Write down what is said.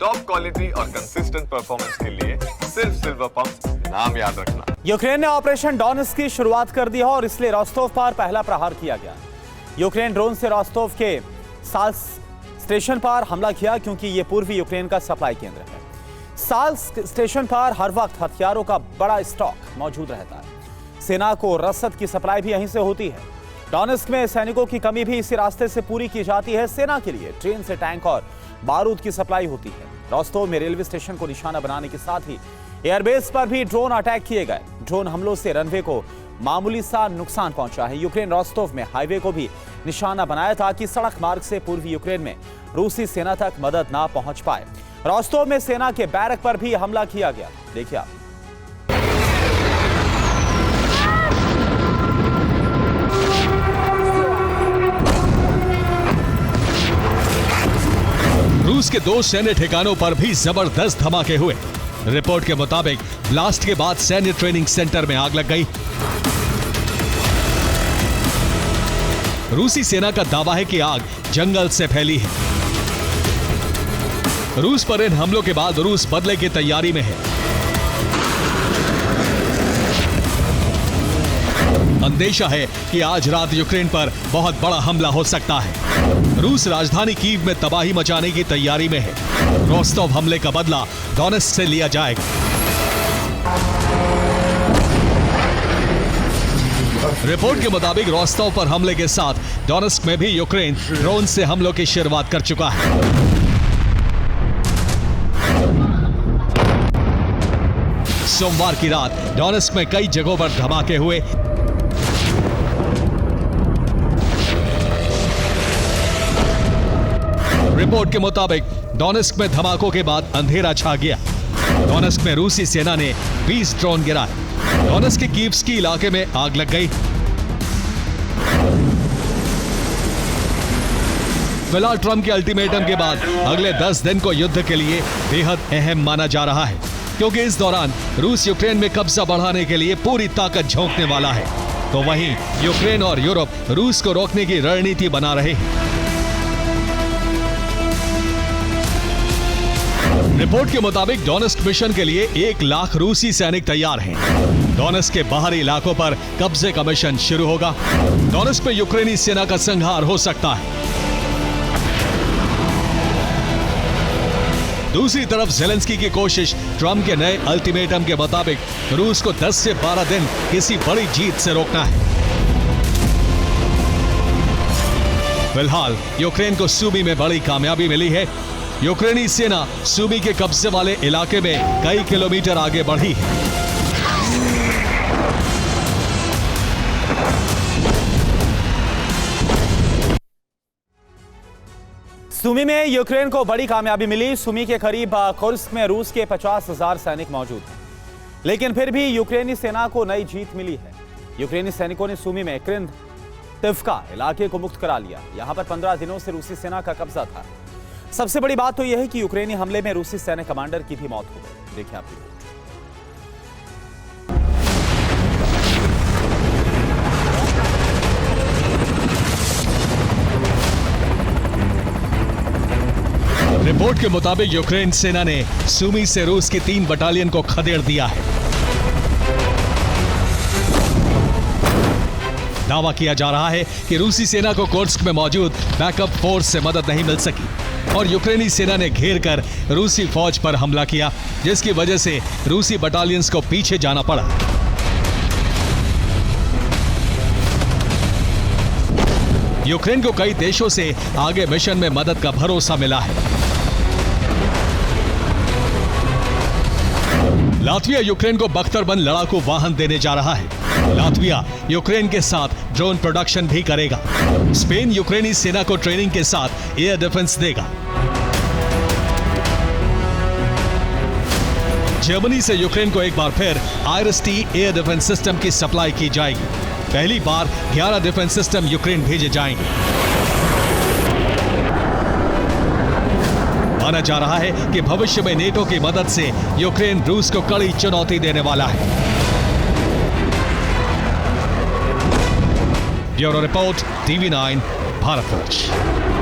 Top quality और consistent performance के लिए सिर्फ सिल्वर पंप नाम याद रखना। यूक्रेन ने ऑपरेशन डॉनेट्स्क की शुरुआत कर दी है और इसलिए रोस्तोव पर पहला प्रहार किया गया। यूक्रेन ड्रोन से रोस्तोव के साल्स स्टेशन पर हमला किया क्योंकि यह पूर्वी यूक्रेन का सप्लाई केंद्र है। साल्स स्टेशन पर हर वक्त हथियारों का बड़ा स्टॉक मौजूद रहता है। सेना को रसद की सप्लाई भी यहीं से होती है। डॉनेट्स्क में सैनिकों की कमी भी इसी रास्ते से पूरी की जाती है। सेना के लिए ट्रेन से टैंक और बारूद की सप्लाई होती है। रोस्तोव में रेलवे स्टेशन को निशाना बनाने के साथ ही एयरबेस पर भी ड्रोन अटैक किए गए। ड्रोन हमलों से रनवे को मामूली सा नुकसान पहुंचा है। यूक्रेन रोस्तोव में हाईवे को भी निशाना बनाया ताकि सड़क मार्ग से पूर्वी यूक्रेन में रूसी सेना तक मदद ना पहुंच पाए। रोस्तोव में सेना के बैरक पर भी हमला किया गया। देखिए आप। रूस के 2 सैन्य ठिकानों पर भी जबरदस्त धमाके हुए। रिपोर्ट के मुताबिक ब्लास्ट के बाद सैन्य ट्रेनिंग सेंटर में आग लग गई। रूसी सेना का दावा है कि आग जंगल से फैली है। रूस पर इन हमलों के बाद रूस बदले की तैयारी में है। अंदेशा है कि आज रात यूक्रेन पर बहुत बड़ा हमला हो सकता है। रूस राजधानी कीव में तबाही मचाने की तैयारी में है। रोस्तोव हमले का बदला डॉनेट्स्क से लिया जाएगा। रिपोर्ट के मुताबिक रोस्तोव पर हमले के साथ डॉनेट्स्क में भी यूक्रेन ड्रोन से हमलों की शुरुआत कर चुका है। सोमवार की रात डॉनेट्स्क में कई जगहों पर धमाके हुए। रिपोर्ट के मुताबिक डॉनेट्स्क में धमाकों के बाद अंधेरा छा गया। डॉनेट्स्क में रूसी सेना ने 20 ड्रोन गिराए। डॉनेट्स्क के कीव्स्की इलाके में आग लग गई। फिलहाल ट्रंप के अल्टीमेटम के बाद अगले 10 दिन को युद्ध के लिए बेहद अहम माना जा रहा है, क्योंकि इस दौरान रूस यूक्रेन में कब्जा बढ़ाने के लिए पूरी ताकत झोंकने वाला है। तो वहीं यूक्रेन और यूरोप रूस को रोकने की रणनीति बना रहे हैं। रिपोर्ट के मुताबिक डॉनेट्स्क मिशन के लिए 1 लाख रूसी सैनिक तैयार हैं। डॉनेट्स्क के बाहरी इलाकों पर कब्जे का मिशन शुरू होगा। डॉनेट्स्क में यूक्रेनी सेना का संहार हो सकता है। दूसरी तरफ ज़ेलेंस्की की कोशिश ट्रंप के नए अल्टीमेटम के मुताबिक रूस को 10 से 12 दिन किसी बड़ी जीत से रोकना है। फिलहाल यूक्रेन को सूमी में बड़ी कामयाबी मिली है। यूक्रेनी सेना सूमी के कब्जे वाले इलाके में कई किलोमीटर आगे बढ़ी है। सूमी में यूक्रेन को बड़ी कामयाबी मिली। सूमी के करीब कुर्स्क में रूस के 50,000 सैनिक मौजूद हैं, लेकिन फिर भी यूक्रेनी सेना को नई जीत मिली है। यूक्रेनी सैनिकों ने सूमी में क्रिंतिवका इलाके को मुक्त करा लिया। यहां पर 15 दिनों से रूसी सेना का कब्जा था। सबसे बड़ी बात तो यह है कि यूक्रेनी हमले में रूसी सैन्य कमांडर की भी मौत हो गई। देखिए आप रिपोर्ट के मुताबिक यूक्रेन सेना ने सूमी से रूस की 3 बटालियन को खदेड़ दिया है। दावा किया जा रहा है कि रूसी सेना को कुर्स्क में मौजूद बैकअप फोर्स से मदद नहीं मिल सकी और यूक्रेनी सेना ने घेर कर रूसी फौज पर हमला किया, जिसकी वजह से रूसी बटालियंस को पीछे जाना पड़ा। यूक्रेन को कई देशों से आगे मिशन में मदद का भरोसा मिला है। लातविया यूक्रेन को बख्तरबंद लड़ाकू वाहन देने जा रहा है। लातविया यूक्रेन के साथ ड्रोन प्रोडक्शन भी करेगा। स्पेन यूक्रेनी सेना को ट्रेनिंग के साथ एयर डिफेंस देगा। जर्मनी से यूक्रेन को एक बार फिर IRIS-T एयर डिफेंस सिस्टम की सप्लाई की जाएगी। पहली बार 11 डिफेंस सिस्टम यूक्रेन भेजे जाएंगे। माना जा रहा है कि भविष्य में नेटो की मदद से यूक्रेन रूस को कड़ी चुनौती देने वाला है। Bureau report, TV9, Bharatvarsh.